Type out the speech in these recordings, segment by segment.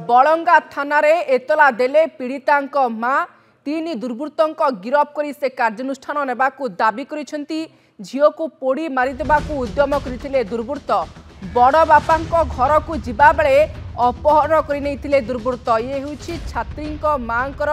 बलंगा थानारे एतला देले पीड़ितांक मां तीन दुर्बृत्तों गिरफ कर से कार्यानुष्ठान नेबाकू दाबी करिसेंती। झील को पोड़ी मारिदेबाकू उद्यम करथिले दुर्बृत्त। बड़ बापांक घर को जिबा बेले अपहरण कर दुर्बृत्त। ये होछि छात्रींक मांकर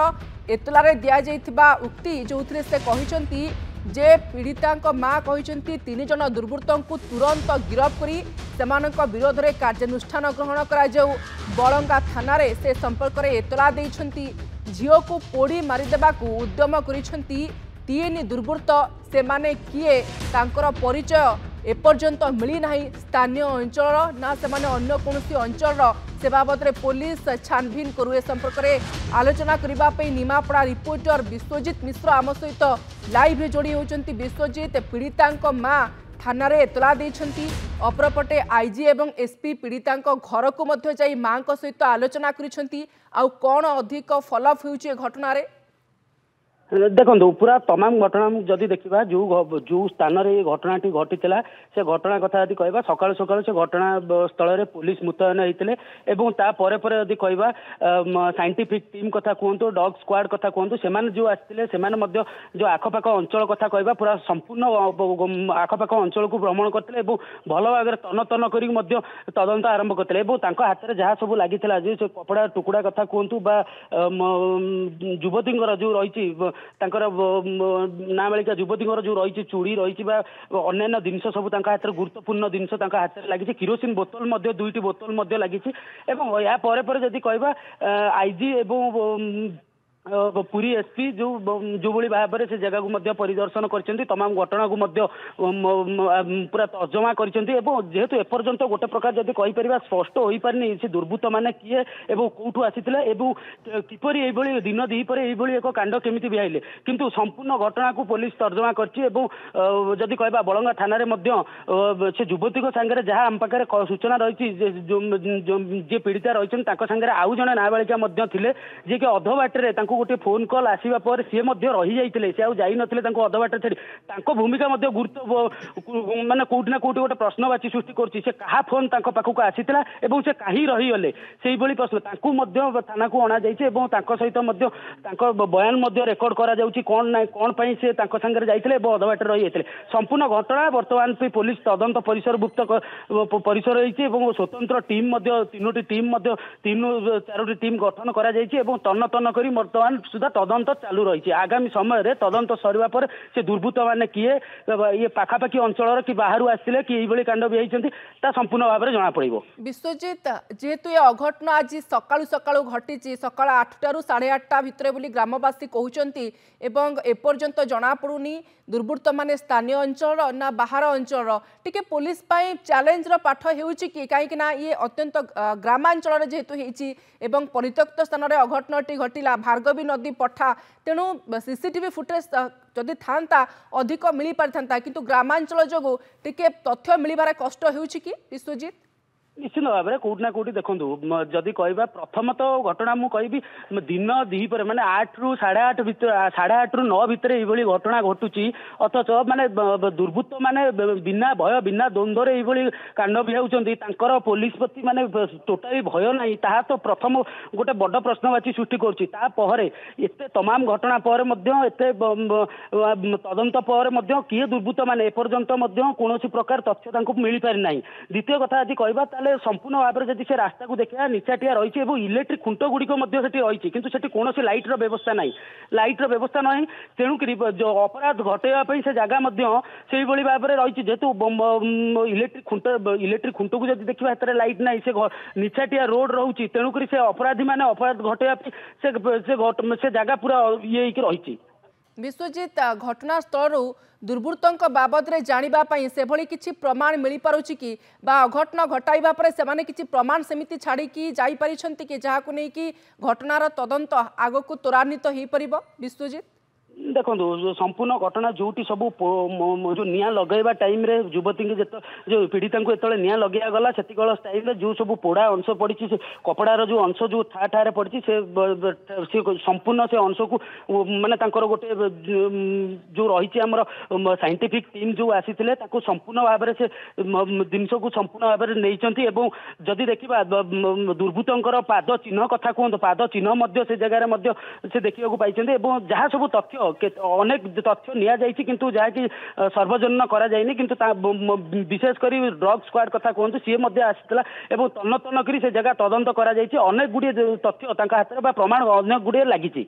एतलारे दिया जाइथिबा उक्ति जो से कहिसेंती जे पीड़ितांक मां कहिसेंती तीन जन दुर्बृत्तों को तुरंत गिरफ करी सेमानक विरोध में कार्यानुष्ठान ग्रहण करा जाऊ। बलंगा थानारे से संपर्क में एतला देइछंती। झील को पोड़ी मारिदेबाकू उद्यम करिसेंती तीन दुर्बृत्त। सेमाने किए तांकर परिचय एपर्यंत मिली नाही। स्थानीय अंचल ना सेमाने अन्य कोनोसी अंचल से बाबद में पुलिस छानभिन करू। ए संपर्क में आलोचना करने निमापड़ा रिपोर्टर विश्वजित मिश्र आम सहित लाइव जोड़ी होती। विश्वजित, पीड़ितांक मां थाना रे एतला देइछंती। अपरपटे आईजी एवं एसपी पीड़ितांक घर को मध्य जाई मां सहित आलोचना करिसेंती। आउ कोन अधिक फॉलोअप होउची घटना रे? देखो पूरा तमाम घटना जदि देखा जो स्थान में घटनाटी घटी से घटना कथा यदि कह सकाल सकाल से घटना स्थल में पुलिस मुतयन होते यदि कह साइंटिफिक टीम कथा कहतु डॉग स्क्वाड कथा कहतु से जो आसते जो आखपाख अंचल कथा कह पूरा संपूर्ण आखपाख अंचल को भ्रमण करते भल भाव तन तन कर तदंत आरंभ करते हाथ में जहाँ सब लगी कपड़ा टुकड़ा कथा कहतु युवती जो रही नाबालिका युवती जो रही चूड़ी रही अन्य जिनस सब हाथ में गुरुत्वपूर्ण जिनस हाथ में लगी। किरोसिन बोतल दुईटी बोतल लगी। या जदि कह आईजी एवं पुरी एसपी जो भाव से जगह को परिदर्शन कर तमाम घटना को पूरा तर्जमा करेतु एपर्यंत गोटे प्रकार जब कहीपर स्पष्ट हो पारनी से दुर्बृत्त मैंने किए कौटू आसी किपर दिन दीपर एक कांड केमी बिहाइले किंतु संपूर्ण घटना को पुलिस तर्जमा करदी कह बलंगा थाना से युवती सांगे जहाँ आम पाखे सूचना रही जे पीड़िता रही सांगे आउ जड़े नाबालिका थे जी कि अध बाटे गोटे फोन कॉल आसवा पर सी रही जाते से आई नथिले अध बाट छाड़ी भूमिका गुरुत्व माने कौटि ना कौटि गोटे प्रश्नवाची सृष्टि कर फोन पाखक आसीला से कहीं रहीगले से प्रश्न थाना को अणा सहित बयान रेकर्ड कौन से सांगे जाते अध बाट रही जाते संपूर्ण घटना बर्तमान पुलिस तदंत परिसरभुक्त परिसर हो स्वतंत्र टीम तीनोटी टीम तीन चारोटी टीम गठन कर तन्न तन्न कर बर्तमान सुधा तदंत चालू रही। आगामी समय रे तदंत सरिबा पर से दुर्बृत्त माने किए ये पाखापाखि अंचल कि बाहर आसते कि यही कांड भी संपूर्ण भाव में जना पड़ो। विश्वजित, जेहेतु ये अघटना आज सकाळु सकाळु घटी सकाळ 8टारू 8:30 भितर बोली ग्रामवासी कहउचंती एवं एपर्यंत जना पड़ुनी दुर्बृत्त माने स्थानीय अंचल ना बाहर अंचल टिके पुलिस पाई चैलेंज रो पाठ हेउची कि काहे ना ये अत्यंत ग्रामांचल जेहेतु हेची एवं परित्यक्त स्थान रे अघटनाटी घटिला भार्गवी नदी पठा तेणु सीसीटीवी फुटेज जदि था अधिक मिल पारि था किंतु ग्रामांचल जो टिके तथ्य मिलबार कष्ट होउची कि विश्वजित? निश्चित भाव में कौटि ना कौटि देखो जदि कह प्रथम तो घटना मुझे दिन दीपर माने 8 रू 8:30 भितर 8:30 रू 9 भितर ये घटना घटुची अथच माने दुर्बृत्त माने बिना भय बिना द्वंद्व ये कांड भी पुलिस प्रति माने टोटाली भय ना ता तो प्रथम गोटे बड़ प्रश्नवाची सृष्टि करते तमाम घटना पर तदंत पर किए दुर्बृत्त माने एपर्यंत कौन प्रकार तथ्य मिल पारि ना। द्वितीय कथा यदि कह संपूर्ण भाव में जब से रास्ता को देखा निचाटिया रही इलेक्ट्रिक खुंट गुड़िक रही कि कौन लाइट्र व्यवस्था ना लाइट्र व्यवस्था ना तेणुक जो अपराध घटेवाई से जगह से भाव में रही जेहेतु इलेक्ट्रिक खुंट को जब देखा हाथ में लाइट ना से निचाटिया रोड रोचे तेणुक से अपराधी मैंने अपराध घटेवाई से जगह पूरा ये रही। विश्वजित, घटनास्थल दुर्बृत्तों बाबद में जानापी से भली किसी प्रमाण मिल पारुची कि अघटन घटाइबा परे सेमाने किसी प्रमाण सेमिति छाड़ी जाई परिछंती कि जहां को नहीं कि घटनार तदंत आग को त्वरान्वित हो परिबो? विश्वजित, ଦେଖନ୍ତୁ संपूर्ण घटना जोटी सब जो निया लगेवा टाइम रे युवती जो पीड़िता को जो निया लगे गला से टाइम रे जो सब पोड़ा अंश पड़ी कपड़ार जो अंश जो था ठारे पड़ी से संपूर्ण से अंश को माने गोटे जो रही आमर साइंटिफिक टीम जो आसी संपूर्ण भाव से जिनस को संपूर्ण भाव में नहीं जदि देखा दुर्बृत्तर पाद चिन्ह कथा कहतु पाद चिन्ह से जगह से देखा पाई जहाँ सब तथ्य अनेक तथ्य निया जाइछि किंतु जहाँकि सर्वजन करा जाइनि किंतु विशेषकर ड्रग स्क्वाड कथा कहतु सी आसीला तन्न तन्न करी से जगह तदंत करा जाइछि अनेक गुड़िए तथ्य हाथ में प्रमाण अनेक गुड़िए लगी।